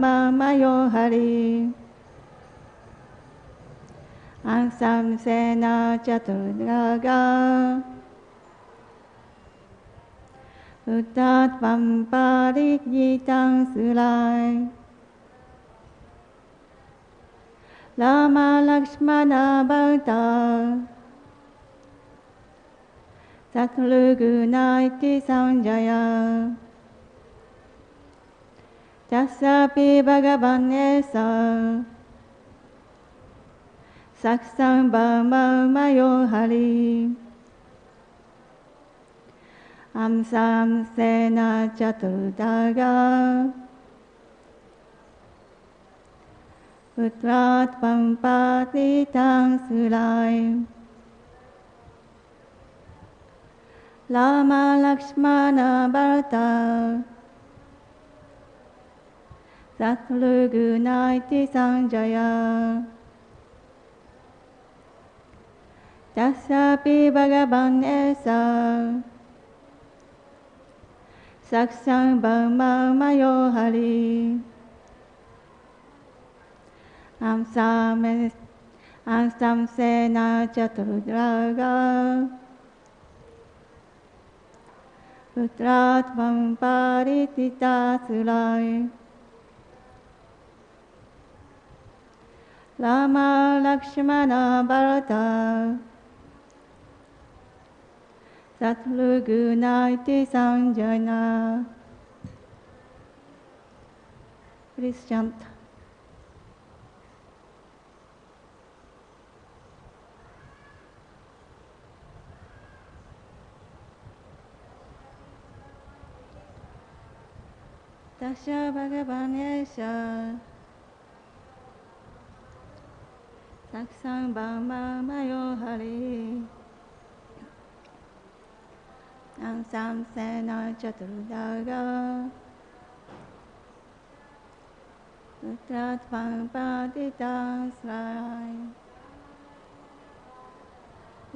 brahmamayo hariḥ. aṁśa-aṁśena caturdhāgāt. putratvaṁ pariḥ suraiḥ. rāma-lakṣmaṇa-bharata. śatrughnā iti saṁjñayā. tasyāpi bhagavān eṣaḥ. sākṣāt brahma-mayo hariḥ. aṁśa-aṁśena caturdhāgāt. putratvaṁ prārthitaḥ suraiḥ. rāma-lakṣmaṇa-bharata. śatrughnā iti saṁjñayā. tasyāpi bhagavān eṣaḥ. sākṣāt brahmamayo hariḥ. aṁśa-aṁśena caturdhāgāt. putratvaṁ prārthitaḥ suraiḥ. rāma-lakṣmaṇa-bharata. śatrughnā iti saṁjñayā. Please chant. Tasya bhagavān eṣaḥ. sākṣāt brahmamayo hariḥ. aṁśa-aṁśena caturdhāgāt. putratvaṁ prārthitaḥ suraiḥ.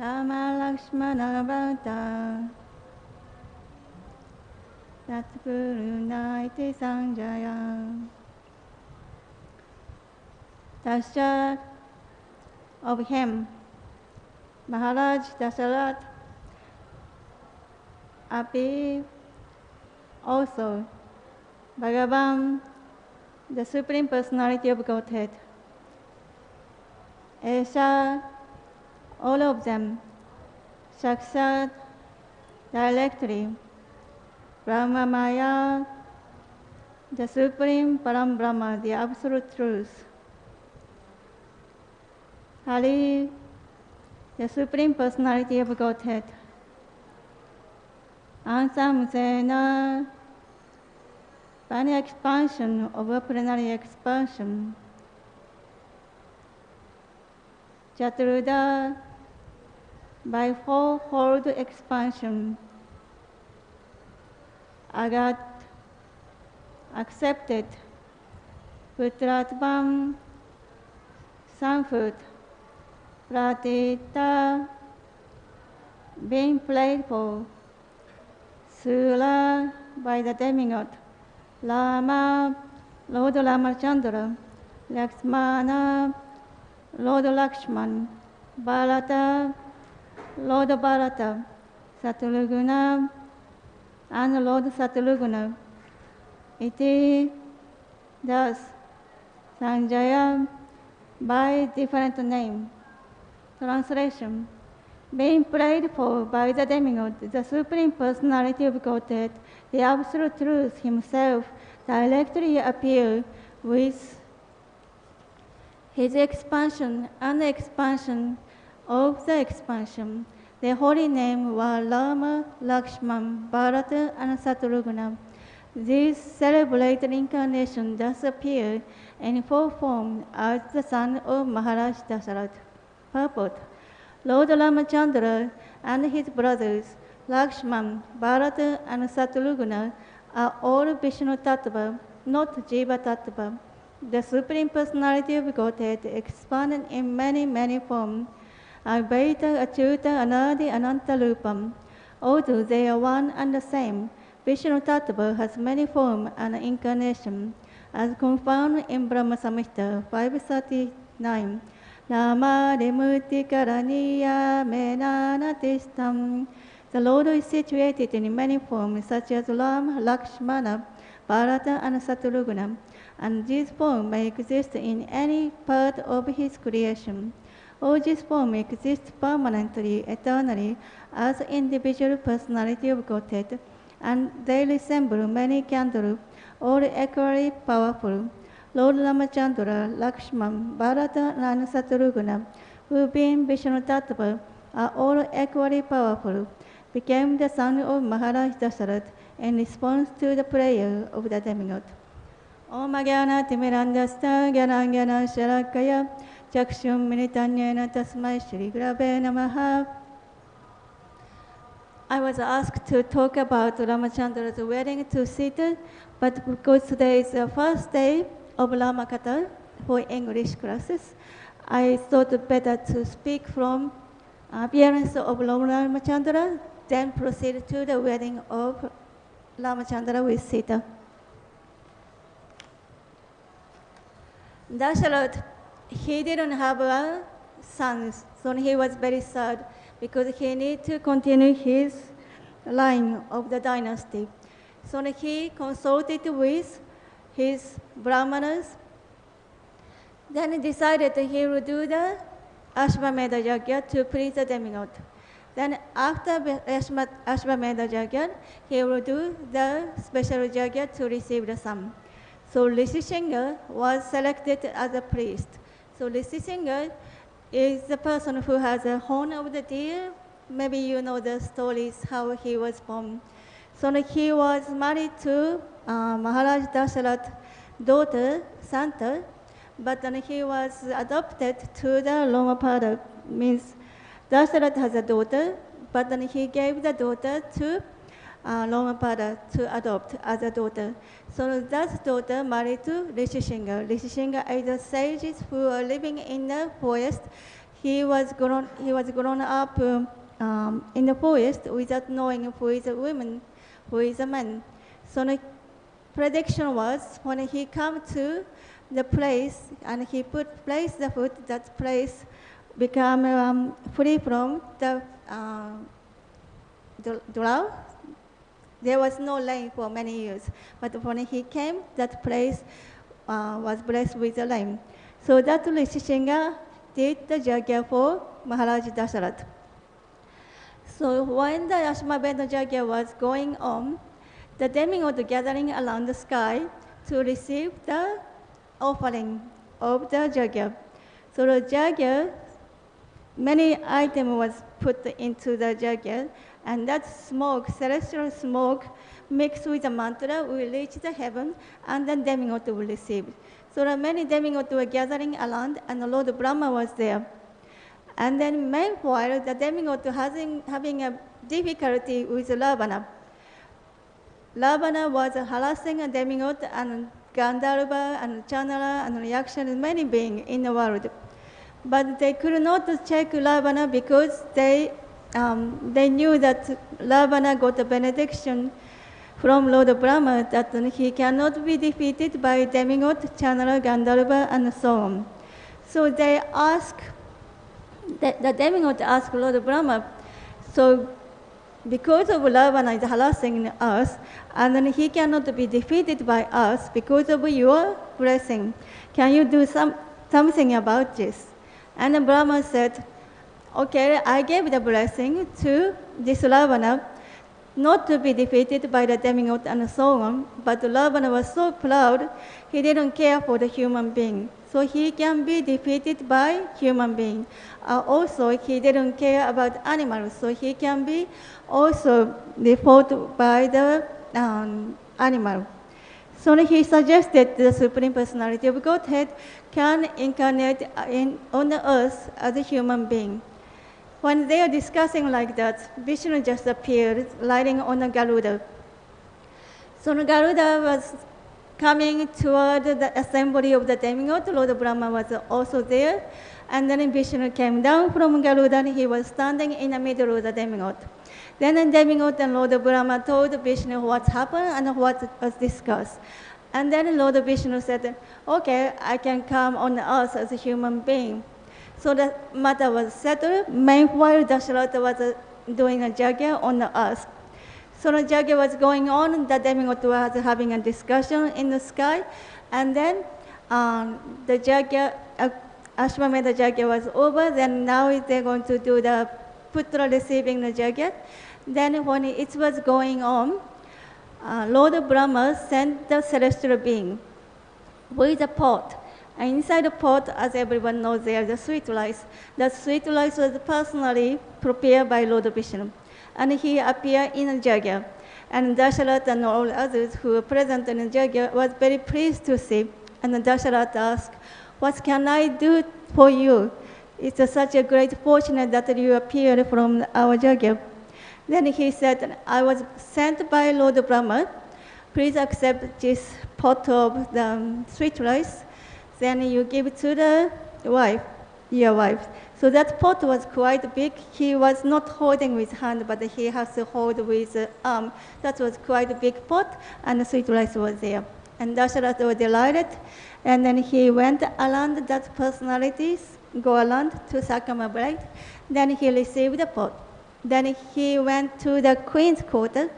rāma-lakṣmaṇa-bharata. śatrughnā iti saṁjñayā. Tasya of him, Mahārāja Daśaratha, appear also Bhagavān, the Supreme Personality of Godhead. eṣaḥ, all of them, sākṣād, directly, brahma-mayaḥ, the Supreme Parabrahman, the Absolute Truth. hariḥ, the Supreme Personality of Godhead. aṁśa-aṁśena, by the expansion of a plenary expansion. caturdhā, by fourfold expansion. Agāt, accepted. putratvaṁ, sonfood. prārthitaḥ, being playful. suraiḥ, by the demigod. Rāma, Lord Rāmachandra. Lakṣmaṇa, Lord Lakṣmaṇa. Bharata, Lord Bharata. Śatrughna, and Lord Śatrughna. Iti, thus, saṁjñayā, by different name. Translation: being prayed for by the demigod, the Supreme Personality of Godhead, the Absolute Truth himself directly appeared with his expansion and the expansion of the expansion. The holy name were rāma-lakṣmaṇa-bharata and śatrughna. These celebrated incarnations thus appear in full form as the son of Mahārāja Daśaratha. Purport: Lord Rāmachandra and his brothers Lakṣmaṇa, Bharata, and Śatrughna are all Vishnu Tattva, not Jiva Tattva. The Supreme Personality of Godhead expanded in many, many forms, Advaita, Achyuta, Anadi, Ananta Rupam. Although they are one and the same, Vishnu Tattva has many forms and incarnations. as confirmed in Brahma Samhita 539. Nama Demuti Karaniya Menanatistam. The Lord is situated in many forms, such as rāma-lakṣmaṇa-bharata and śatrughna, and this form may exist in any part of his creation. All these forms exist permanently, eternally, as individual personality of Godhead, and they resemble many candles, all equally powerful. Lord Ramachandra, Lakshman, Bharata and Śatrughna, who being Vishnu Tattva, are all equally powerful, became the son of Mahārāja Daśaratha in response to the prayer of the demigod. Om Ajnana Timirandhasya Jnana Shalakaya Chakshum Militanyena Tasmai Shri Gurave Namaha. I was asked to talk about Ramachandra's wedding to Sita, but because today is the first day of Rama Katha for English classes, I thought it better to speak from appearance of Lord Ramachandra, then proceed to the wedding of Ramachandra with Sita. Daśaratha, he didn't have a son, so he was very sad because he needed to continue his line of the dynasty. So he consulted with his brahmanas, then he decided that he would do the Ashvamedha Yajna to please the demigod. Then after Ashvamedha Yajna, he will do the special yajna to receive the son. So Rishishinga was selected as a priest. So Rishishinga is the person who has a horn of the deer. Maybe you know the stories how he was born. So he was married to Mahārāja Daśaratha's daughter, Santa, but then he was adopted to the Rāma-pada, means Daśaratha has a daughter, but then he gave the daughter to Rāma-pada to adopt as a daughter. So that daughter married to Rishishinga. Rishishinga is the sages who are living in the forest. He was grown up in the forest without knowing who is a woman, who is a man. So the prediction was when he come to the place and he place the foot, that place become free from the drought. There was no rain for many years, but when he came, that place was blessed with the rain. So that Rishishinga did the yajna for Mahārāja Daśaratha. So when the Ashvamedha Yajna was going on, the demigod gathering around the sky to receive the offering of the yajna. So the yajna, many items was put into the yajna, and that smoke, celestial smoke, mixed with the mantra will reach the heaven, and then demigod will receive. So the many demigods were gathering around, and the Lord Brahma was there. And then meanwhile, the demigod having a difficulty with Ravana. Ravana was harassing a demigod and Gandharva and Chanala and Yaksha and many beings in the world. But they could not check Ravana because they knew that Ravana got a benediction from Lord Brahma that he cannot be defeated by demigod, Chanala, Gandharva, and so on. So they asked, the demigod asked Lord Brahma, so because of Ravana is harassing us, and then he cannot be defeated by us because of your blessing, can you do something about this? And the Brahma said, okay, I gave the blessing to this Ravana not to be defeated by the demigod and so on, but Ravana was so proud, he didn't care for the human being. So he can be defeated by human being. Also, he didn't care about animals, so he can be also defeated by the animal. So he suggested the Supreme Personality of Godhead can incarnate on the earth as a human being. When they are discussing like that, Vishnu just appeared riding on a Garuda. So the Garuda was coming toward the assembly of the demigod. Lord Brahma was also there. And then Vishnu came down from Garuda and he was standing in the middle of the demigod. Then the demigod and Lord Brahma told Vishnu what happened and what was discussed. And then Lord Vishnu said, okay, I can come on earth as a human being. So the matter was settled. Meanwhile, Daśaratha was doing a yajna on the earth. So the yajna was going on, the demigod was having a discussion in the sky, and then the yajna, Ashwamedha yajna was over, then now they're going to do the putra receiving the yajna. Then when it was going on, Lord Brahma sent the celestial being with a pot. And inside the pot, as everyone knows, there are the sweet rice. The sweet rice was personally prepared by Lord Vishnu. And he appeared in a yajna. And Daśaratha and all others who were present in the yajna was very pleased to see. And Daśaratha asked, what can I do for you? It's such a great fortune that you appeared from our yajna. Then he said, I was sent by Lord Brahma. Please accept this pot of the sweet rice. Then you give it to the wife, your wife. So that pot was quite big. He was not holding with hand, but he has to hold with arm. That was quite a big pot, and the sweet rice was there. And Daśaratha was delighted. And then he went around that personalities, go around to Sakamabrai. Then he received the pot. Then he went to the queen's quarter,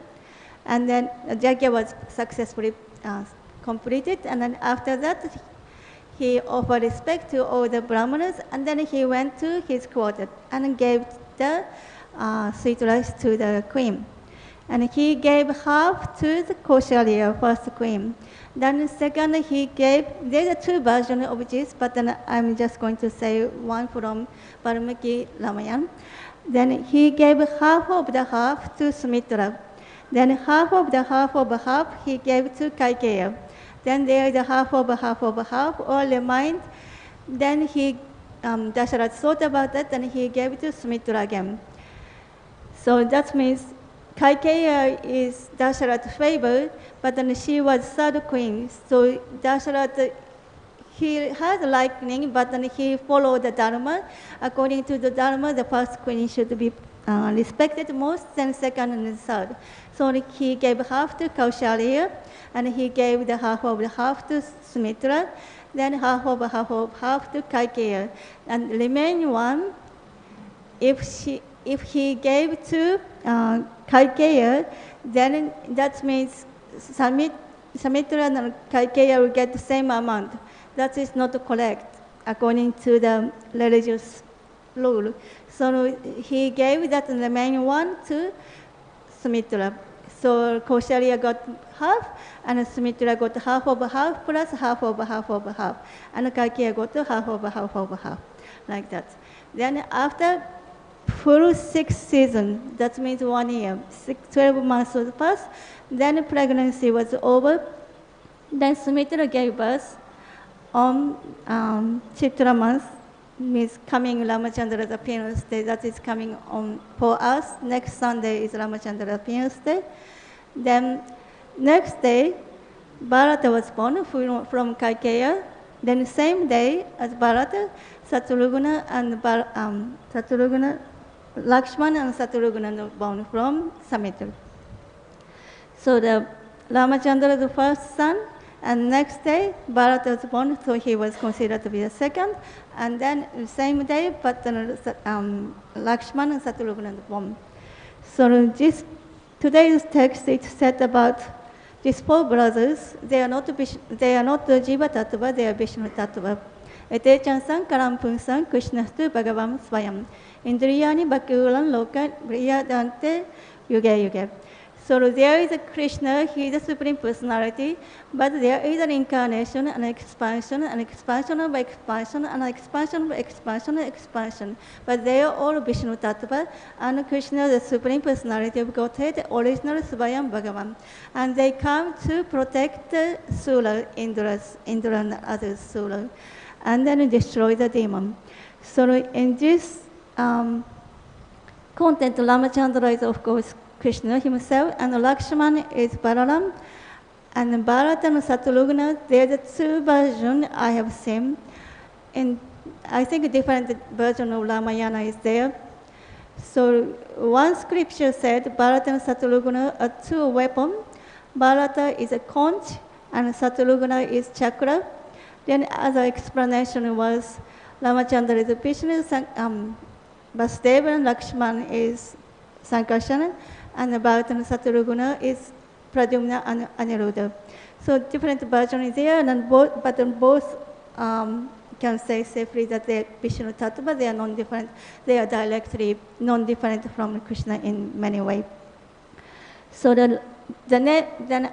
and then the yajna was successfully completed. And then after that, he offered respect to all the brahmanas, and then he went to his quarter and gave the sweet rice to the queen. And he gave half to the Kaushalya, first queen. Then second, he gave, there are two versions of this, but then I'm just going to say one from Valmiki Ramayana. Then he gave half of the half to Sumitra. Then half of the half he gave to Kaikeya. Then there is a half, all remained. Then he, Daśaratha thought about that, and he gave it to Sumitra again. So that means Kaikeya is Daśaratha's favorite, but then she was third queen. So Daśaratha, he has a liking, but then he followed the Dharma. According to the Dharma, the first queen should be respected most, then second and third. So he gave half to Kaushalya, and he gave the half to Sumitra, then half to Kaikeya. And remaining one, if he gave to Kaikeya, then that means Sumitra and Kaikeya will get the same amount. That is not correct according to the religious rule. So he gave that remaining one to Sumitra. So Kaushalya got half, and Sumitra got half plus half. And Kaikeya got half, like that. Then after full 6 seasons, that means 1 year, 12 months was passed, then pregnancy was over. Then Sumitra gave birth on Chitra month, means coming Ramachandra's appearance day, that is coming on for us. Next Sunday is Ramachandra's appearance day. Then next day, Bharata was born from Kaikeya. Then same day as Bharata, Śatrughna and Lakṣmaṇa and Śatrughna were born from Sumitra. So the Ramachandra the first son, and next day Bharata was born, so he was considered to be the second. And then the same day, but Lakṣmaṇa and Śatrughna were born. So today's text is said about these 4 brothers. They are not Jiva Tattva, they are Vishnu Tattva. Etechan san karampun san Krishnastu Bhagavam Swayam. Indriyani Bhakulan Loka Briyadante Yuga Yuga. So there is a Krishna, he is the Supreme Personality, but there is an incarnation, an expansion of expansion, and expansion of expansion. But they are all Vishnu Tattva, and Krishna, the Supreme Personality of Godhead, original Svayam Bhagavan. And they come to protect the Sura, Indra and other Sura, and then destroy the demon. So in this content, Ramachandra is of course Krishna himself, and Lakṣmaṇa is Balaram, and Bharata and Śatrughna, there are 2 versions I have seen. And I think a different version of Ramayana is there. So one scripture said Bharata and Śatrughna are 2 weapons. Bharata is a conch, and Śatrughna is chakra. Then other explanation was Ramachandra is Vishnu, Vasudeva and Lakshman is Sankarsana, and Bharata and Śatrughna is Pradyumna and Aniruddha. So different versions is there, and both can say safely that they are Vishnu Tattva, they are non-different, they are directly non-different from Krishna in many ways. So then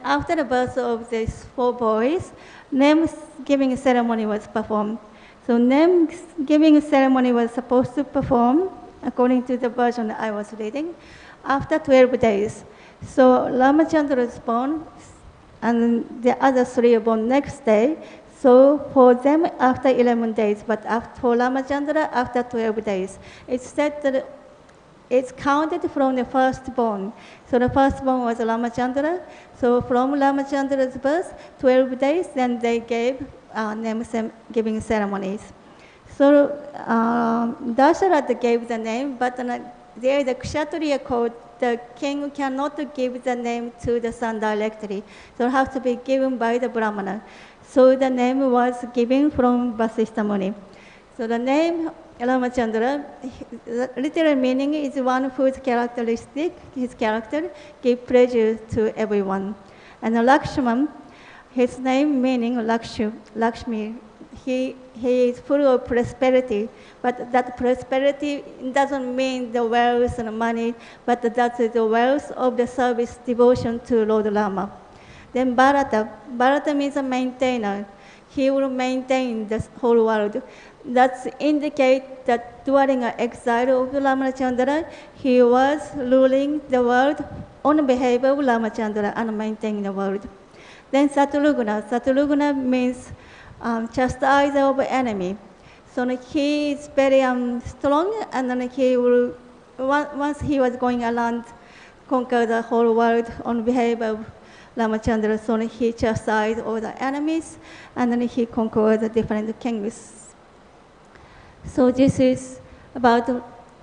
after the birth of these 4 boys, name giving ceremony was performed. So name giving ceremony was supposed to perform, according to the version that I was reading, after 12 days. So Ramachandra was born, and the other 3 are born next day. So for them, after 11 days, but for Ramachandra, after 12 days. It's said that it's counted from the firstborn. So the firstborn was Ramachandra. So from Ramachandra's birth, 12 days, then they gave name-giving ceremonies. So Daśaratha gave the name, but there the Kshatriya code, the king cannot give the name to the son directly. So it has to be given by the Brahmana. So the name was given from Vasishtha Muni. So the name Ramachandra, literal meaning is one whose characteristic, his character, give pleasure to everyone. And Lakshman, his name meaning Lakshmi, he is full of prosperity, but that prosperity doesn't mean the wealth and money, but that is the wealth of the service devotion to Lord Rama. Then Bharata means a maintainer. He will maintain the whole world. That indicates that during an exile of Ramachandra, he was ruling the world on behalf of Ramachandra and maintaining the world. Then Śatrughna means chastiser of enemy. So he is very strong, and then he will, once he was going around, conquer the whole world on behalf of Ramachandra. So he chastised all the enemies, and then he conquered the different kingdoms. So this is about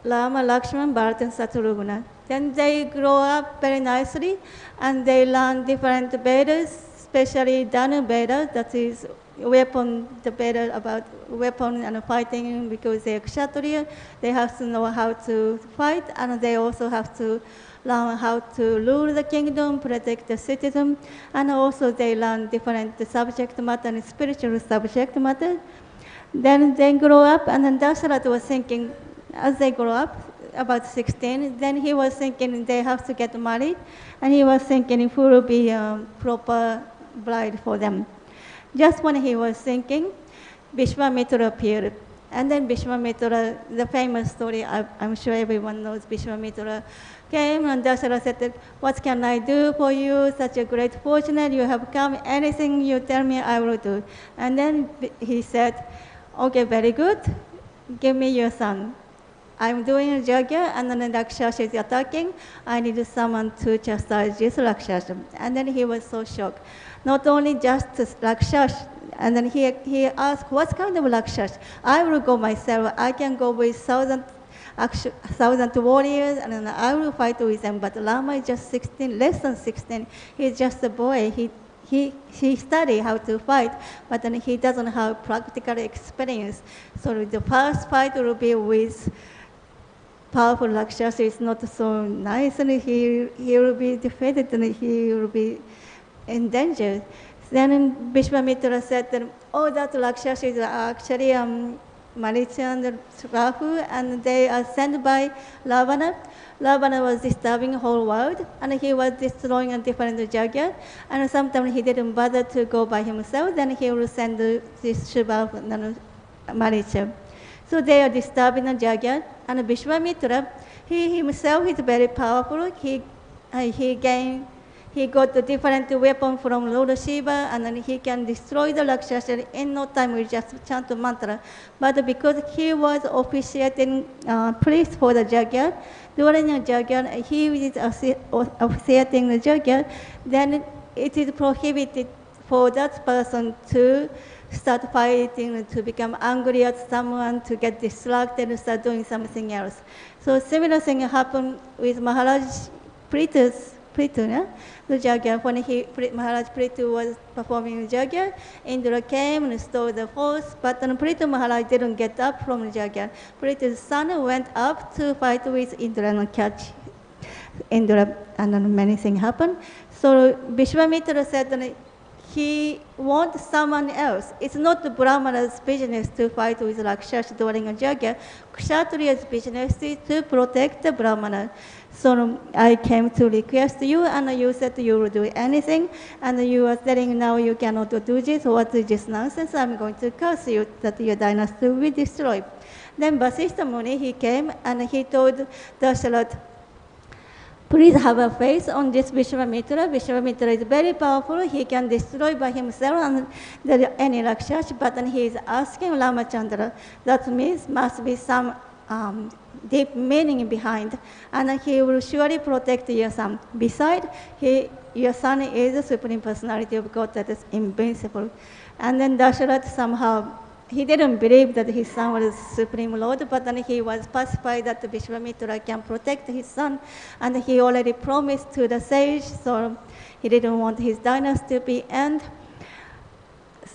rāma-lakṣmaṇa-bharata and Śatrughna. Then they grow up very nicely, and they learn different Vedas, especially Dhanu Veda, that is weapon, the Veda about weapon and fighting, because they are Kshatriya. They have to know how to fight, and they also have to learn how to rule the kingdom, protect the citizen, and also they learn different subject matter and spiritual subject matter. Then they grow up, and then Daśaratha was thinking, as they grow up, about 16, then he was thinking they have to get married, and he was thinking who will be a proper bride for them. Just when he was thinking, Vishwamitra appeared. And then Vishwamitra, the famous story, I'm sure everyone knows, Vishwamitra came, and Daśaratha said, what can I do for you? Such a great fortune, you have come, anything you tell me I will do. And then he said, okay, very good, give me your son. I'm doing a yajna, and then the Rakshasa is attacking. I need someone to chastise this Rakshasa. And then he was so shocked. Not only just Rakshasa, and then he asked, what kind of Rakshasa? I will go myself. I can go with 1,000 warriors, and then I will fight with them. But Rama is just 16, less than 16. He's just a boy. He studied how to fight, but then he doesn't have practical experience. So the first fight will be with powerful Rakshasa. Is not so nice, and he will be defeated, and he will be in danger. Then Vishwamitra said that, oh, that Rakshasa is actually Maricha and Rahu, and they are sent by Ravana. Ravana was disturbing the whole world, and he was destroying a different yajna, and sometimes he didn't bother to go by himself, then he will send this Shiva and Maricha. So they are disturbing the yajna, and Vishwamitra, he himself is very powerful. He got a different weapon from Lord Shiva, and then he can destroy the Rakshasa in no time with just chant mantra. But because he was officiating priest for the yajna, during the yajna, he is officiating the yajna, then it is prohibited for that person to start fighting, to become angry at someone, to get distracted and start doing something else. So similar thing happened with Mahārāja Prithu, yeah? The Jagya, when Maharaj Prithu was performing the Jagya, Indra came and stole the horse, but Prithu Maharaj didn't get up from the Jagya. Prithu's son went up to fight with Indra and catch Indra, and then many things happened. So Vishwamitra said that he wants someone else. It's not the Brahmana's business to fight with Rakshas during a Jagya. Kshatriya's business is to protect the Brahmana. So I came to request you, and you said you will do anything, and you are saying now you cannot do this. What is this nonsense? I'm going to curse you that your dynasty will be destroyed. Then Vasishtha Muni, he came and he told Daśaratha, please have a faith on this Vishwamitra. Vishwamitra is very powerful. He can destroy by himself and any Rakshas, but then he is asking Ramachandra. That means must be some deep meaning behind, and he will surely protect your son. Besides, your son is the Supreme Personality of Godhead, that is invincible. And then Daśaratha somehow, he didn't believe that his son was Supreme Lord, but then he was pacified that Vishwamitra can protect his son, and he already promised to the sage, so he didn't want his dynasty to be end.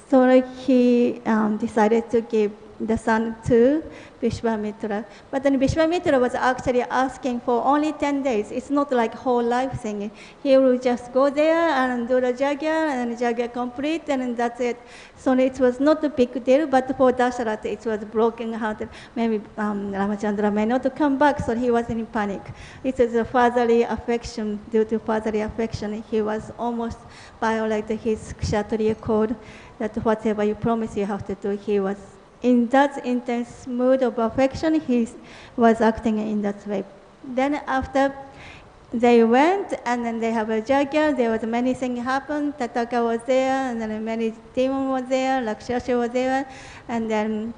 So he decided to give the son to Vishwamitra. But then Vishwamitra was actually asking for only 10 days. It's not like whole life thing. He will just go there and do the Jagya, and the Jagya complete, and that's it. So it was not a big deal, but for Daśaratha it was broken hearted. Maybe Ramachandra may not come back, so he was in panic. It was a fatherly affection. Due to fatherly affection, he was almost violated his Kshatriya code, that whatever you promise you have to do. He was in that intense mood of affection, he was acting in that way. Then after they went, and then they have a Jagya, there was many things happened. Tataka was there, and then many demons were there, Rakshasa was there, and then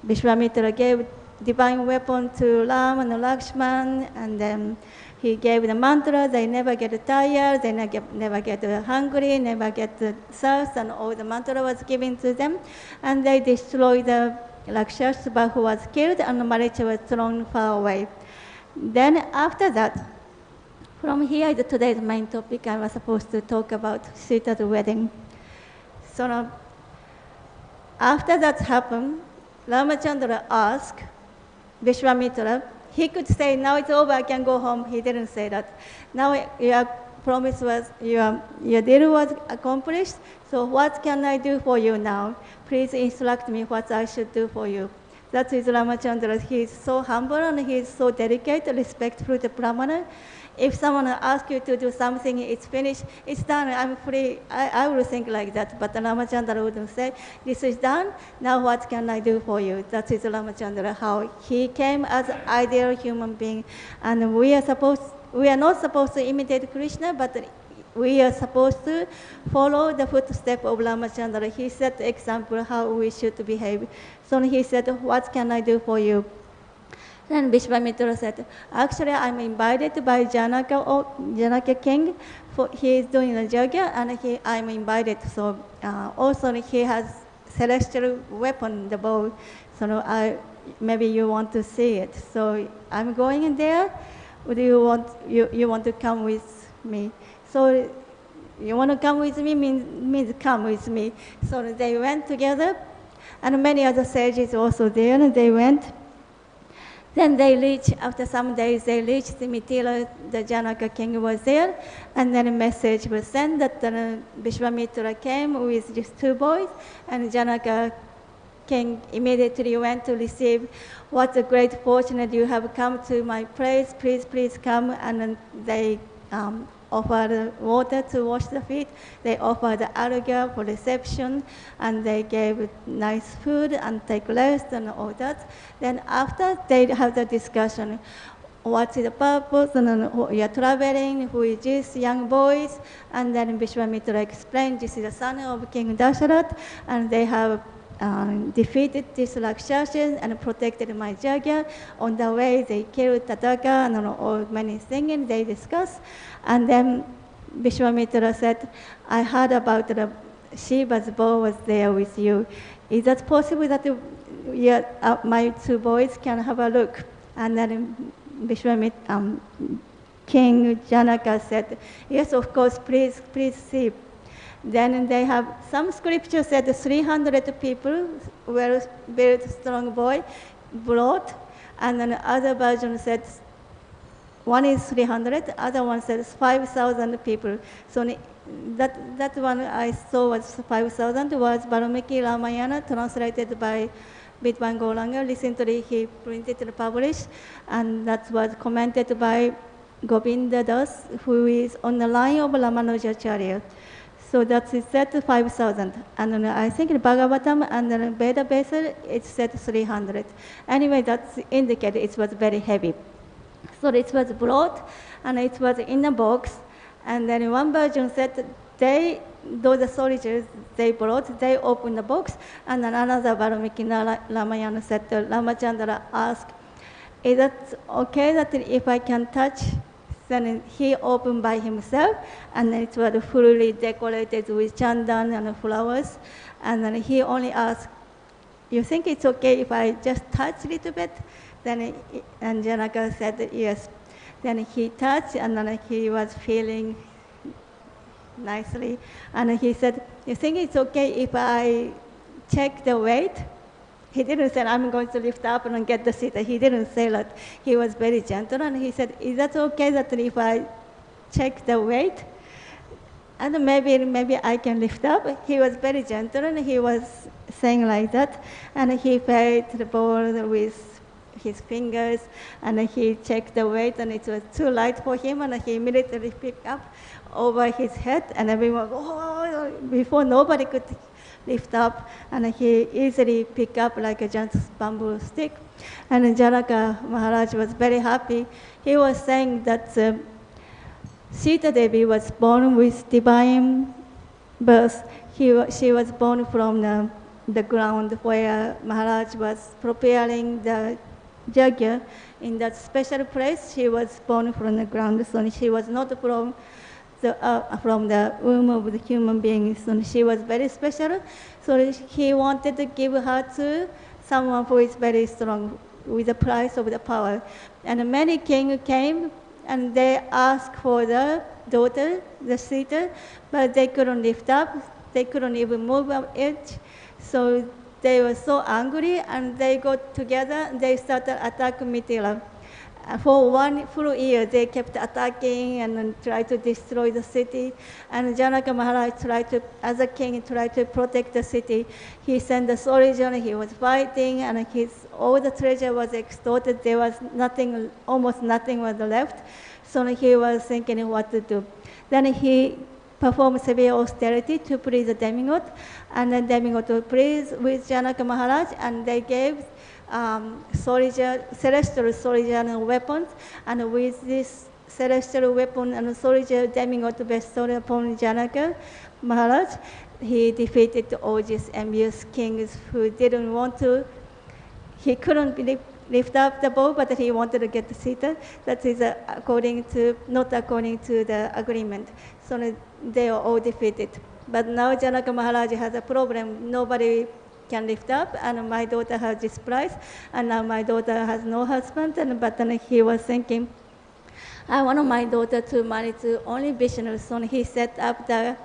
Vishwamitra gave divine weapon to Rāma and Lakṣmaṇa, and then he gave the mantra. They never get tired, they never get hungry, never get thirst, and all the mantra was given to them. And they destroyed the Rakshasa who was killed, and Maricha was thrown far away. Then after that, from here is today's main topic. I was supposed to talk about Sita's wedding. So after that happened, Ramachandra asked Vishwamitra, he could say, now it's over, I can go home. He didn't say that. Now your promise was, your deal was accomplished, so what can I do for you now? Please instruct me what I should do for you. That is Ramachandra. He is so humble and he is so dedicated, respectful to Brahmana. If someone asks you to do something, it's finished, it's done, I'm free. I would think like that, but Ramachandra wouldn't say, this is done, now what can I do for you? That is Ramachandra, how he came as an ideal human being. And we are not supposed to imitate Krishna, but we are supposed to follow the footsteps of Ramachandra. He set the example how we should behave. So he said, what can I do for you? Then Vishwamitra said, actually I'm invited by Janaka king, for he is doing a Jagya, and I'm invited. So also he has celestial weapon, the bow. So maybe you want to see it. So I'm going in there. Would you want to come with me? So you want to come with me means come with me. So they went together, and many other sages also there, and they went. Then they reached, after some days, they reached Mithila, the Janaka king was there, and then a message was sent that Vishwamitra came with just 2 boys, and Janaka king immediately went to receive, what a great fortune that you have come to my place, please come, and then they offered water to wash the feet, they offered arugya for reception, and they gave nice food and take rest and all that. Then after, they have the discussion, what is the purpose, and you are traveling, who is this young boys, and then Vishwamitra explained, this is the son of King Daśaratha, and they have defeated these Rakshasas and protected my Jagya. On the way, they killed Tataka and all many things they discussed. And then Vishwamitra said, I heard about Shiva's bow was there with you. Is that possible that my 2 boys can have a look? And then King Janaka said, yes, of course, please see. Then they have some scripture said 300 people were very strong boy brought, and then other version said one is 300, other one says 5,000 people. So that one I saw was 5,000 was Valmiki Ramayana translated by Vidwan Gauranga. Recently he printed and published, and that was commented by Govinda Das, who is on the line of Ramanujacharya. So that is set 5,000. And then I think in Bhagavatam and then Veda Besa, it said 300. Anyway, that's indicated it was very heavy. So it was brought, and it was in a box. And then one version said those soldiers they brought, they opened the box, and then another Valmiki Ramayana said, Ramachandra asked, is it okay that if I can touch? Then he opened by himself, and it was fully decorated with chandan and flowers. And then he only asked, you think it's okay if I just touch a little bit? Then and Janaka said yes. Then he touched, and then he was feeling nicely. And he said, you think it's okay if I check the weight? He didn't say, I'm going to lift up and get the seat. He didn't say that. He was very gentle, and he said, is that okay that if I check the weight? And maybe I can lift up. He was very gentle, and he was saying like that. And he felt the ball with his fingers, and he checked the weight, and it was too light for him, and he immediately picked up over his head, and everyone, oh, before nobody could lift up, and he easily picked up like a giant bamboo stick. And Janaka Maharaj was very happy. He was saying that Sita Devi was born with divine birth. She was born from the ground where Maharaj was preparing the yajna. In that special place, she was born from the ground, so she was not from the womb of the human beings. So she was very special. So he wanted to give her to someone who is very strong with the price of the power. And many kings came and they asked for the daughter, the Sita, but they couldn't lift up. They couldn't even move an inch. So they were so angry, and they got together and they started attacking Mithila. For 1 full year, they kept attacking and tried to destroy the city. And Janaka Maharaj as a king, tried to protect the city. He sent the soldiers, he was fighting, and all the treasure was extorted. There was nothing, almost nothing was left. So he was thinking what to do. Then he performed severe austerity to please the demigod, and the demigod pleased with Janaka Maharaj, and they gave celestial soldier and weapons, and with this celestial weapon and soldier demigod bestowed upon Janaka Maharaj, he defeated all these envious kings who didn't want to. He couldn't lift up the bow, but he wanted to get the Sita. That is not according to the agreement. So they are all defeated. But now Janaka Maharaj has a problem. Nobody can lift up, and my daughter has this prize, and now my daughter has no husband. But then he was thinking, I want my daughter to marry to only Vishnu. So he set up the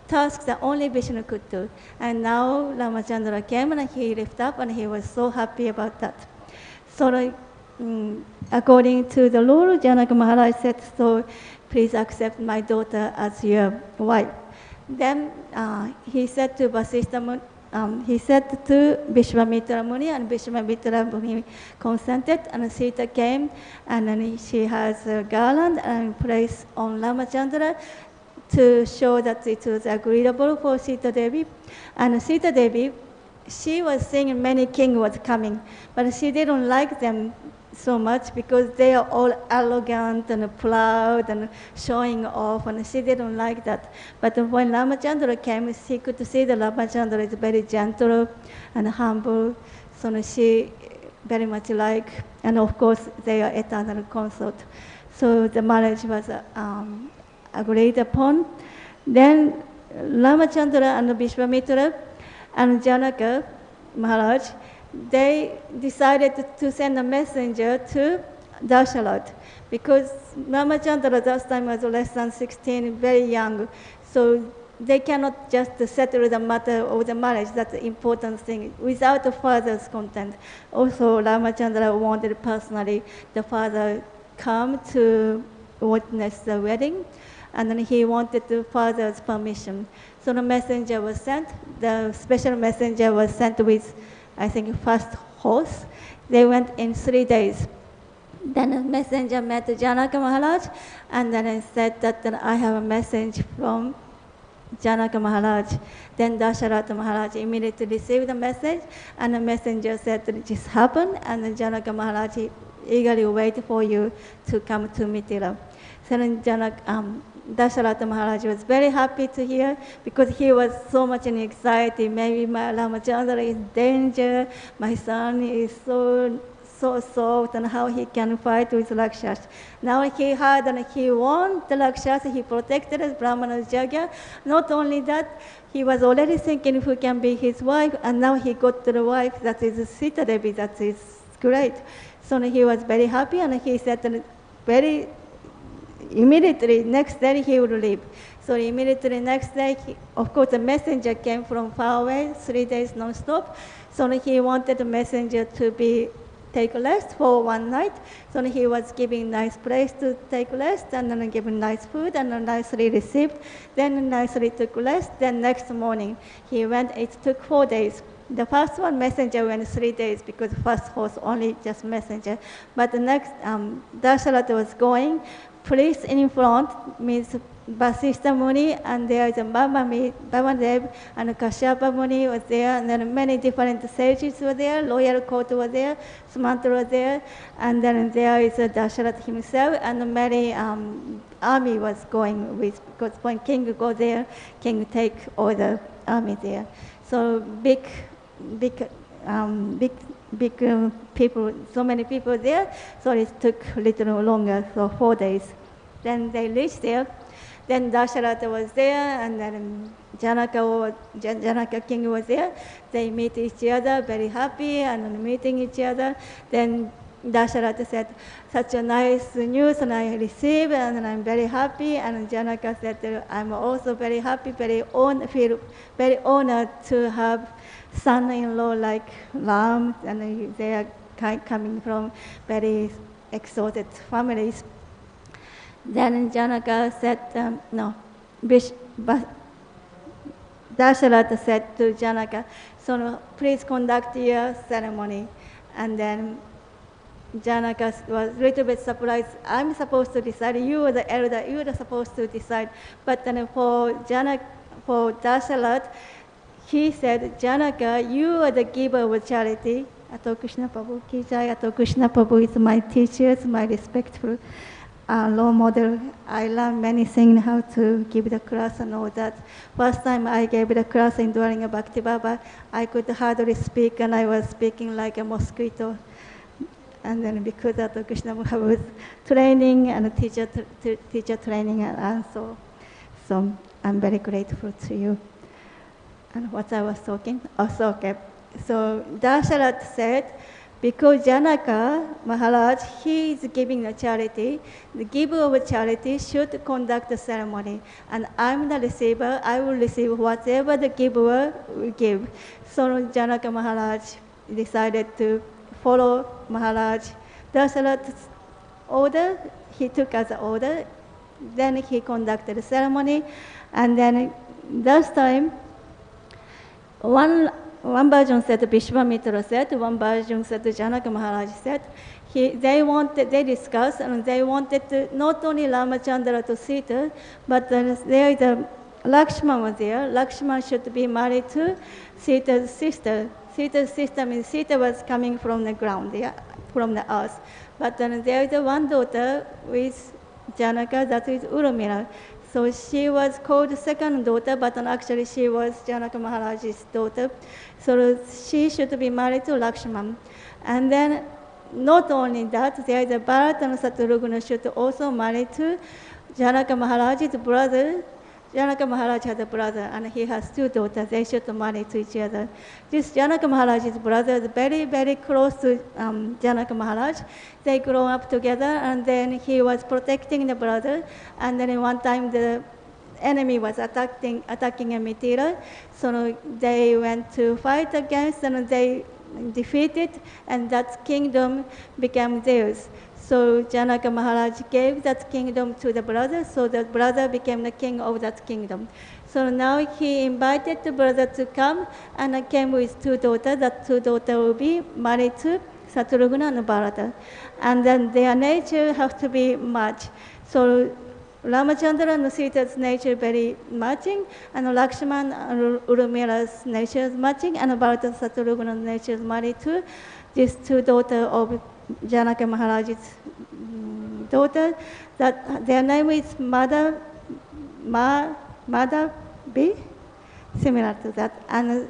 task that only Vishnu could do. And now Ramachandra came, and he lifted up, and he was so happy about that. So according to the Lord, Janaka Maharaj said, so please accept my daughter as your wife. Then he said to Vishwamitra Muni, and Vishwamitra Muni consented, and Sita came, and then she has a garland and placed on Ramachandra to show that it was agreeable for Sita Devi. And Sita Devi, she was seeing many kings was coming, but she didn't like them so much because they are all arrogant and proud and showing off, and she didn't like that. But when Ramachandra came, she could see that Ramachandra is very gentle and humble, so she very much liked, and of course they are eternal consort. So the marriage was agreed upon. Then Ramachandra and Vishwamitra and Janaka Maharaj, they decided to send a messenger to Daśaratha, because Ramachandra that time was less than 16, very young, so they cannot just settle the matter of the marriage. That's the important thing, without the father's consent. Also, Ramachandra wanted personally the father come to witness the wedding, and then he wanted the father's permission. So the messenger was sent. The special messenger was sent with, I think, first horse. They went in 3 days. Then the messenger met Janaka Maharaj, and then he said that I have a message from Janaka Maharaj. Then Daśaratha Maharaj immediately received the message, and the messenger said that it just happened, and then Janaka Maharaj eagerly waited for you to come to Mithila. So then Daśaratha Maharaj was very happy to hear, because he was so much in anxiety. Maybe my Ramachandra is in danger, my son is so soft, and how he can fight with Rakshas. Now he heard and he won the Rakshas, he protected his Brahmana's Jagya. Not only that, he was already thinking who can be his wife, and now he got to the wife that is Sita Devi, that is great. So he was very happy, and he said that very immediately, next day he would leave. So immediately next day, of course, the messenger came from far away, 3 days non-stop. So he wanted the messenger to take rest for one night. So he was giving nice place to take rest, and then giving nice food, and then nicely received. Then nicely took rest. Then next morning he went. It took 4 days. The first one messenger went 3 days, because first was only just messenger. But the next Daśaratha was going. Priest in front means Vasishtha Muni, and there is a Bhavadev, and Kashyapa Muni was there, and then many different sages were there, loyal court was there, Sumanta was there, and then there is Daśaratha himself, and many army was going with, because when king go there, king take all the army there. So big people, so many people there, so it took a little longer, so 4 days. Then they reached there. Then Daśaratha was there, and then Janaka king was there. They meet each other, very happy, and meeting each other. Then Daśaratha said, such a nice news and I received, and I'm very happy. And Janaka said, I'm also very happy, feel very honored to have son-in-law like Ram, and they are coming from very exalted families. Then Janaka said, Daśaratha said to Janaka, so please conduct your ceremony. And then Janaka was a little bit surprised. I'm supposed to decide. You are the elder. You are supposed to decide. But then for Daśaratha, he said, Janaka, you are the giver of charity. Ato Krishna Prabhu ki jai. Ato Krishna Prabhu is my teacher, my respectful role model. I learned many things, how to give the class and all that. First time I gave the class in during a Bhakti Baba, I could hardly speak, and I was speaking like a mosquito. And then because of Krishna Prabhu's training and teacher training, and so I'm very grateful to you. And what I was talking, also okay. So Daśaratha said, because Janaka Maharaj, he is giving a charity, the giver of charity should conduct the ceremony. And I'm the receiver, I will receive whatever the giver will give. So Janaka Maharaj decided to follow Maharaj Daśaratha's order. He took as an order. Then he conducted the ceremony. And then this time, one version said Vishwamitra said, one version said Janaka Maharaj said. They discussed, and they wanted to, not only Ramachandra to Sita, but there is a Lakṣmaṇa was there. Lakṣmaṇa should be married to Sita's sister. Sita's sister means Sita was coming from the ground, from the earth. But then there is one daughter with Janaka, that is Urmila. So she was called second daughter, but actually she was Janaka Maharaj's daughter. So she should be married to Lakṣmaṇa. And then not only that, there is a Bharata and Śatrughna should also marry to Janaka Maharaj's brother, Janaka Maharaj has a brother and he has two daughters. They should marry to each other. This Janaka Maharaj's brother is very, very close to Janaka Maharaj. They grew up together, and then he was protecting the brother. And then one time the enemy was attacking a Mithila. So they went to fight against, and they defeated, and that kingdom became theirs. So Janaka Maharaj gave that kingdom to the brother, so the brother became the king of that kingdom. So now he invited the brother to come, and came with two daughters. That two daughters will be married to Śatrughna and Bharata. And then their nature has to be matched. So Ramachandra and Sita's nature very matching, and Lakshman and Urmila's nature is matching, and Bharata and Śatrughna's nature is married to these two daughters of Janaka Maharaj's daughter. That their name is Madhavi, similar to that, and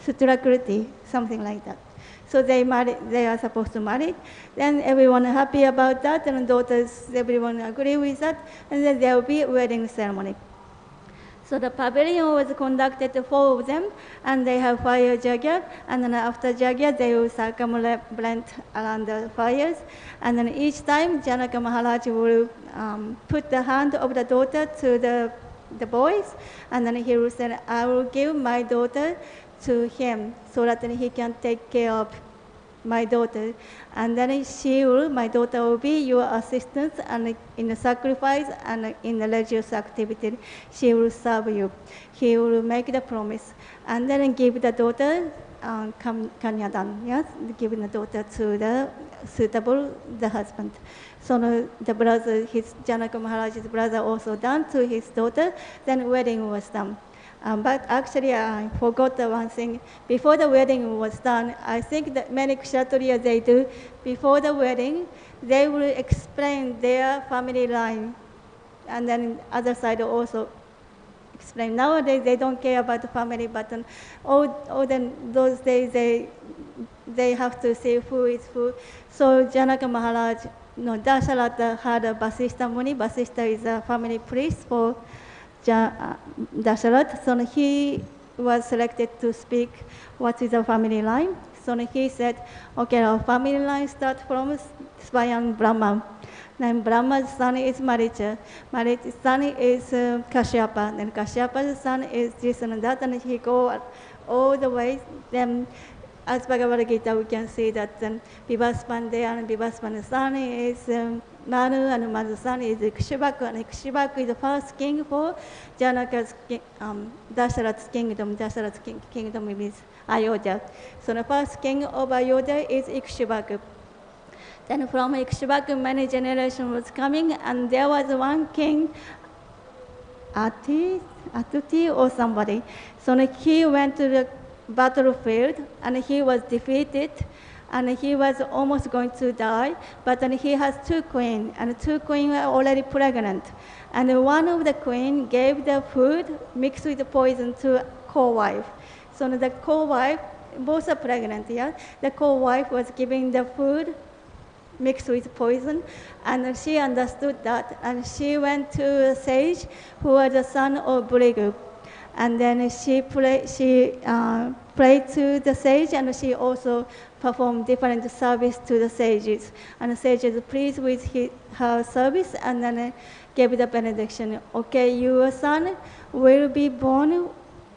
Surakriti, something like that. So they are supposed to marry. Then everyone happy about that, and daughters, everyone agree with that, and then there will be a wedding ceremony. So the pavilion was conducted, 4 of them, and they have fire jagya, and then after jagya they will circumambulate around the fires, and then each time Janaka Maharaj will put the hand of the daughter to the boys, and then he will say, I will give my daughter to him so that he can take care of my daughter, and then my daughter will be your assistant, and in the sacrifice and in the religious activity, she will serve you. He will make the promise, and then give the daughter kanyadan, yes, giving the daughter to the suitable the husband. So the brother, Janaka Maharaj's brother also done to his daughter. Then wedding was done. But actually, I forgot the one thing. Before the wedding was done, I think that many kshatriyas they do, before the wedding, they will explain their family line. And then other side also explain. Nowadays, they don't care about the family, but those days, they have to say who is who. So Janaka Maharaj, Daśaratha had a Vasishtha Muni. Vasishtha is a family priest for Daśaratha. So he was selected to speak what is the family line. So he said, okay, our family line starts from Swayan Brahma. Then Brahma's son is Maricha. Maricha's son is Kashyapa. Then Kashyapa's son is this and that, and he go all the way. Then as Bhagavad Gita, we can see that Vivasvan there, and Vivasvan's son is Manu, and Manu's son is Ikshivaku, and Ikshivaku is the first king for Janaka's Daśaratha's kingdom. Daśaratha's kingdom is Ayodhya. So the first king of Ayodhya is Ikshivaku. Then from Ikshivaku, many generations was coming, and there was one king, Atuti or somebody. So he went to the battlefield, and he was defeated, and he was almost going to die, but then he has 2 queens, and 2 queens were already pregnant. And one of the queens gave the food mixed with the poison to co-wife. So the co-wife, both are pregnant, yeah? The co-wife was giving the food mixed with poison, and she understood that, and she went to a sage who was the son of Brigu. And then she prayed to the sage, and she also performed different service to the sages. And the sage is pleased with her service, and then gave the benediction. Okay, your son will be born,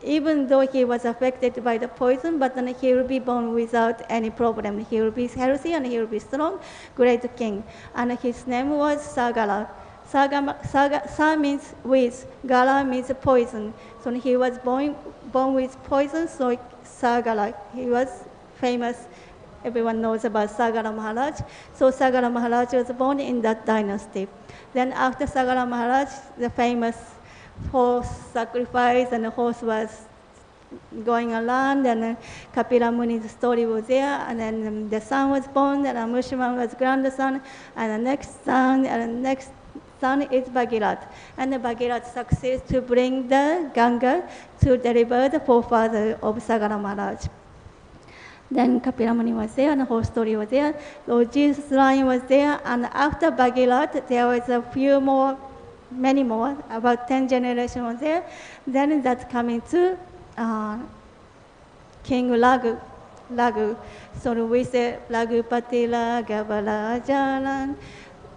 even though he was affected by the poison, but then he will be born without any problem. He will be healthy, and he will be strong, great king. And his name was Sagala. Sa means with, Gala means poison. So he was born with poison, so Sagala. He was famous. Everyone knows about Sagala Maharaj. So Sagala Maharaj was born in that dynasty. Then after Sagala Maharaj, the famous horse sacrifice, and the horse was going around, and Kapila Muni's story was there, and then the son was born, and Aṁśa-aṁśena was grandson, and the next son, and the next son is Bhagirath. And the Bhagirath succeeds to bring the Ganga to deliver the forefather of Sagala Maharaj. Then Kapilamuni was there, and the whole story was there. Lord Jesus' line was there, and after Bhagirath, there was a few more, many more, about 10 generations was there. Then that's coming to King Raghu. So we say, Raghupatila Gavarajanan.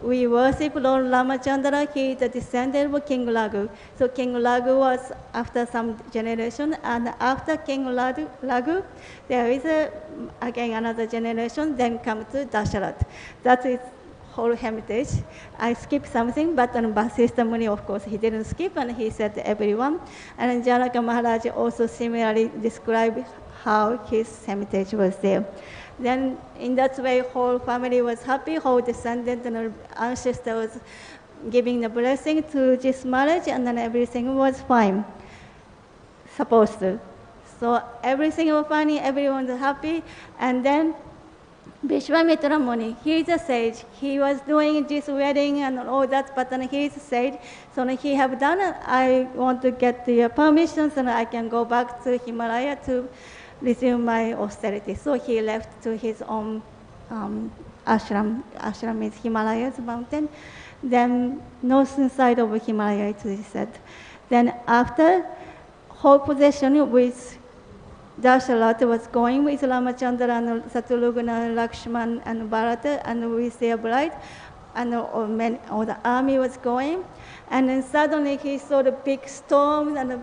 We worship Lord Ramachandra. He is the descendant of King Raghu. So King Raghu was after some generation, and after King Raghu, there is again another generation. Then come to Daśaratha. That is whole heritage. I skipped something, but Vasishtha Muni, of course, he didn't skip, and he said to everyone. And Janaka Maharaj also similarly described how his heritage was there. Then in that way, whole family was happy, whole descendant and ancestors was giving the blessing to this marriage, and then everything was fine, supposed to. So everything was fine, everyone was happy, and then Vishwamitra Muni, he is a sage. He was doing this wedding and all that, but then he is a sage. So he have done it. I want to get the permission so I can go back to Himalaya to resume my austerity. So he left to his own ashram. Ashram is Himalayas mountain. Then northern side of Himalaya, it is said. Then after whole possession with Daśaratha was going with Ramachandra and Śatrughna, Lakṣmaṇa and Bharata, and with their bride, and all the army was going. And then suddenly he saw the big storm and a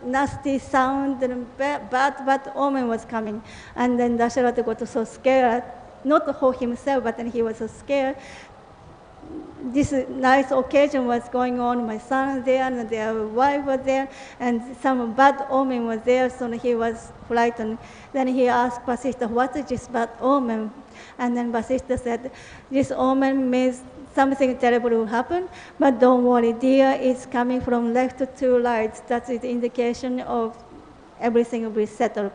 nasty sound, and bad omen was coming. And then Daśaratha got so scared, not for himself, but then he was so scared. This nice occasion was going on, my son was there, and their wife was there, and some bad omen was there, so he was frightened. Then he asked Vasishtha, what is this bad omen? And then Vasishtha said, this omen means something terrible will happen, but don't worry, deer is coming from left to right. That is the indication of everything will be settled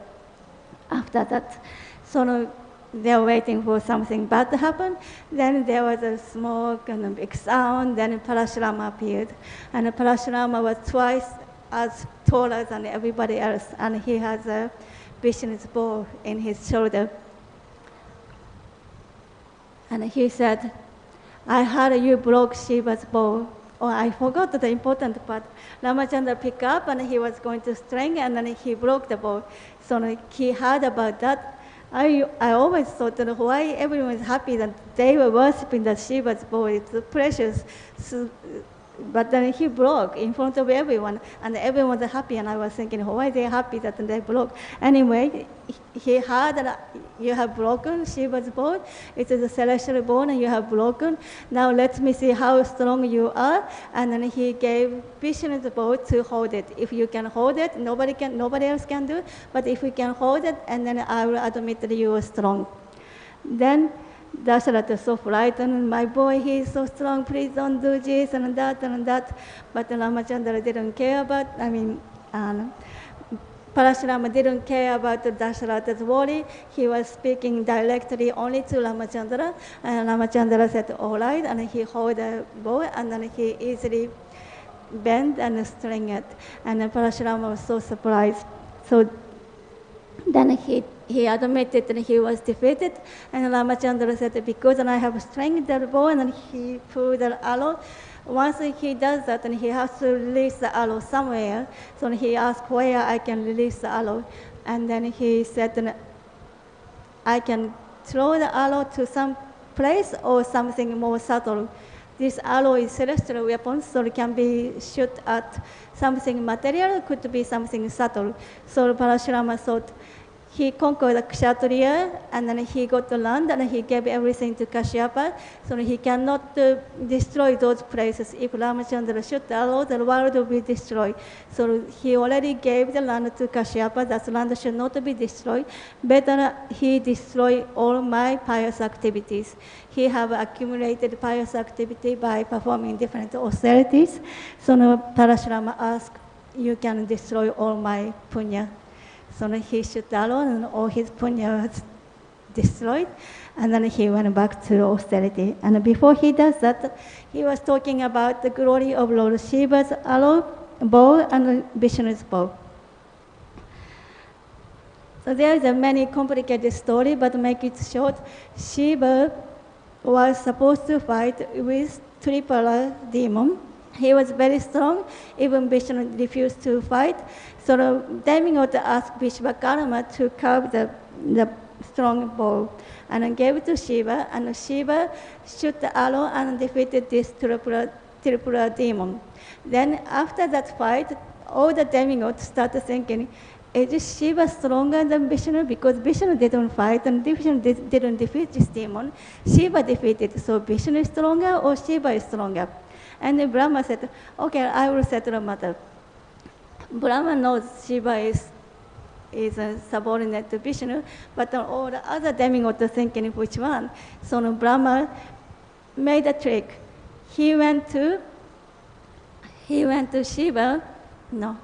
after that. So they were waiting for something bad to happen. Then there was a smoke and a big sound. Then Parashurama appeared. And Parashurama was twice as tall than everybody else. And he has a Vishnu's bow in his shoulder. And he said, I heard you broke Shiva's bow. Oh, I forgot the important part. Ramachandra picked up and he was going to string, and then he broke the bow. So he heard about that. I always thought that why everyone is happy that they were worshipping that Shiva's bow. It's precious. So, but then he broke in front of everyone, and everyone was happy, and I was thinking, why are they happy that they broke? Anyway, he heard that you have broken Shiva's bow. It is a celestial bow, and you have broken. Now let me see how strong you are. And then he gave Vishnu's bow to hold it. If you can hold it, nobody else can do. But if you can hold it, and then I will admit that you are strong. Then Daśaratha so frightened, my boy, he is so strong, please don't do this and that and that. But Ramachandra didn't care about, Parashurama didn't care about Daśaratha's worry. He was speaking directly only to Ramachandra. And Ramachandra said, all right, and he held the bow, and then he easily bent and string it. And Parashurama was so surprised. So then he admitted that he was defeated, and Ramachandra said, because I have strength the bow, and he pulled the arrow. Once he does that, and he has to release the arrow somewhere, so he asked where I can release the arrow, and then he said, I can throw the arrow to some place or something more subtle. This arrow is celestial weapon, so it can be shot at something material, could be something subtle. So Parashurama thought, he conquered the Kshatriya, and then he got the land, and he gave everything to Kashyapa, so he cannot destroy those places. If Ramachandra shot the arrow, the world will be destroyed. So he already gave the land to Kashyapa, that land should not be destroyed. Better he destroy all my pious activities. He have accumulated pious activity by performing different austerities. So Parashurama asked, you can destroy all my punya. So he shot the arrow, and all his punya was destroyed, and then he went back to austerity. And before he does that, he was talking about the glory of Lord Shiva's arrow, bow, and Vishnu's bow. So there is a many complicated story, but to make it short, Shiva was supposed to fight with Tripura demon. He was very strong, even Vishnu refused to fight. So the demigod asked Vishvakarma to carve the strong bow and gave it to Shiva, and Shiva shot the arrow and defeated this Tripura demon. Then after that fight, all the demigods started thinking, is Shiva stronger than Vishnu? Because Vishnu didn't fight and Vishnu didn't defeat this demon. Shiva defeated, so Vishnu is stronger or Shiva is stronger? And then Brahma said, okay, I will settle the matter. Brahma knows Shiva is a subordinate to Vishnu, but all the other demigods are thinking which one. So Brahma made a trick. He went to Shiva, no.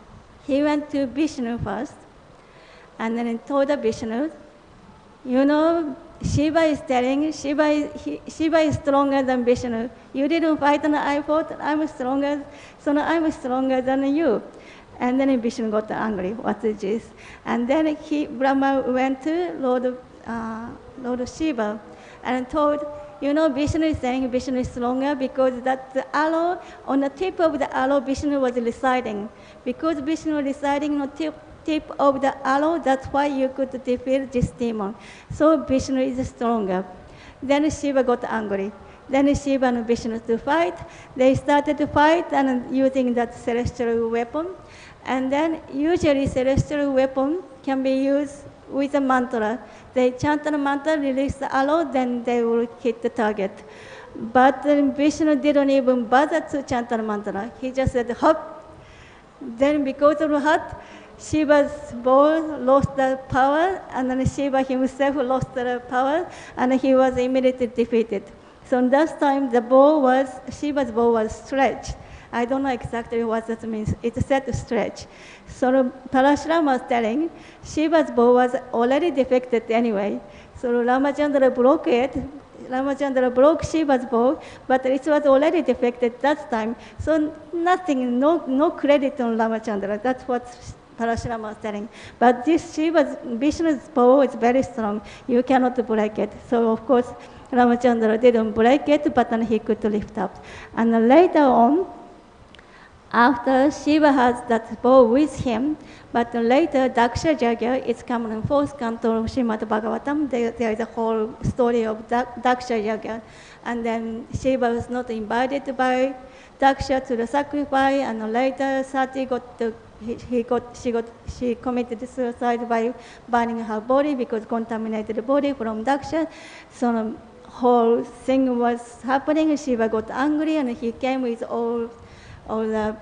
He went to Vishnu first, and then he told the Vishnu, you know, Shiva is telling, Shiva is stronger than Vishnu. You didn't fight and I fought, I'm stronger, so I'm stronger than you. And then Vishnu got angry, what is this? And then Brahma went to Lord Shiva and told, you know, Vishnu is saying Vishnu is stronger because that the arrow, on the tip of the arrow, Vishnu was residing. Because Vishnu was residing on the tip of the arrow, that's why you could defeat this demon. So Vishnu is stronger. Then Shiva got angry. Then Shiva and Vishnu to fight. They started to fight and using that celestial weapon. And then usually celestial weapon can be used with a mantra. They chant a mantra, release the arrow, then they will hit the target. But Vishnu didn't even bother to chant a mantra. He just said, hop. Then because of that, Shiva's bow lost the power, and then Shiva himself lost the power, and he was immediately defeated. So that time, Shiva's bow was stretched. I don't know exactly what that means. It said to stretch. So Parashuram was telling, Shiva's bow was already defected anyway. So Ramachandra broke it. Ramachandra broke Shiva's bow, but it was already defected that time. So nothing, no credit on Ramachandra. That's what Parashuram was telling. But this Vishnu's bow is very strong. You cannot break it. So of course, Ramachandra didn't break it, but then he could lift up. And later on, after Shiva has that bow with him, but later Daśaratha is coming in fourth canto of Srimad Bhagavatam. There is a whole story of Daśaratha. And then Shiva was not invited by Daksha to the sacrifice, and later Sati she committed suicide by burning her body because contaminated body from Daksha. So the whole thing was happening. Shiva got angry and he came with all the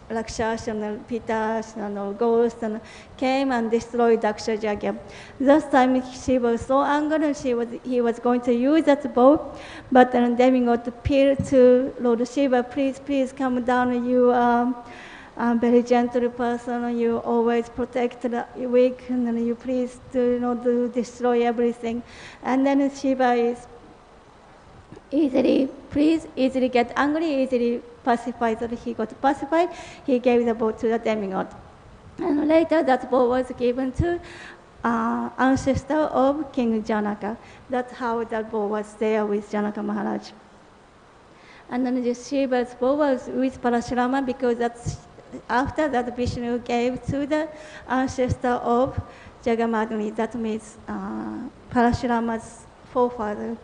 Rakshas and Pitas and all ghosts and came and destroyed Daśaratha. This time Shiva was so angry and he was going to use that bow, but then demigod appeared to Lord Shiva, please come down, you are a very gentle person, you always protect the weak, and then you please do not destroy everything. And then Shiva is easily get angry, easily pacified. So he got pacified, he gave the bow to the demigod. And later that bow was given to ancestor of King Janaka. That's how that bow was there with Janaka Maharaj. And then the Shiva's bow was with Parashurama because that's after that Vishnu gave to the ancestor of Jagamagni. That means Parashurama's forefather.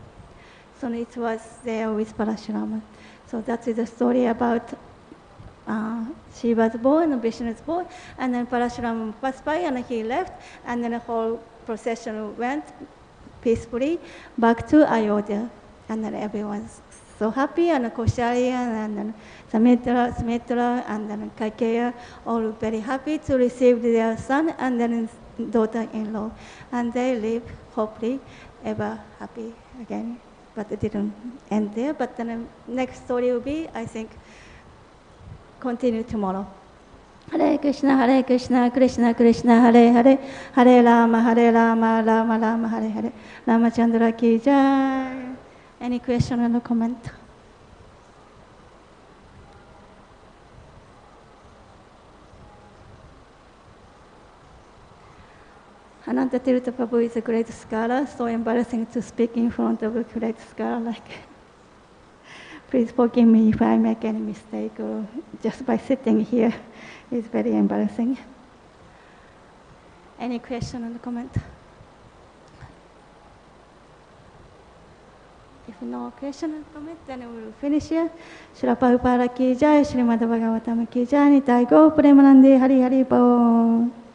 So it was there with Parashurama. So that is the story about Shiva's bow and Vishnu's bow. And then Parashurama passed by and he left, and then the whole procession went peacefully back to Ayodhya. And then everyone's so happy, and Koshalya and then Sumitra and then Kaikeya, all very happy to receive their son and then daughter-in-law. And they live hopefully ever happy again. But it didn't end there. But then the next story will be, I think, continue tomorrow. Hare Krishna, Krishna Krishna, Hare Hare, Hare Rama, Rama Rama, Hare Hare. Ramachandra ki jai. Any question or comment? Ananta Tirtha Prabhu is a great scholar, so embarrassing to speak in front of a great scholar like. Please forgive me if I make any mistake or just by sitting here is very embarrassing. Any question or comment? If no question or comment, then we will finish here. Srila Prabhupada ki jai, Srimad Bhagavatam ki jai, Nitai Go Premanande Hari Hari Bo.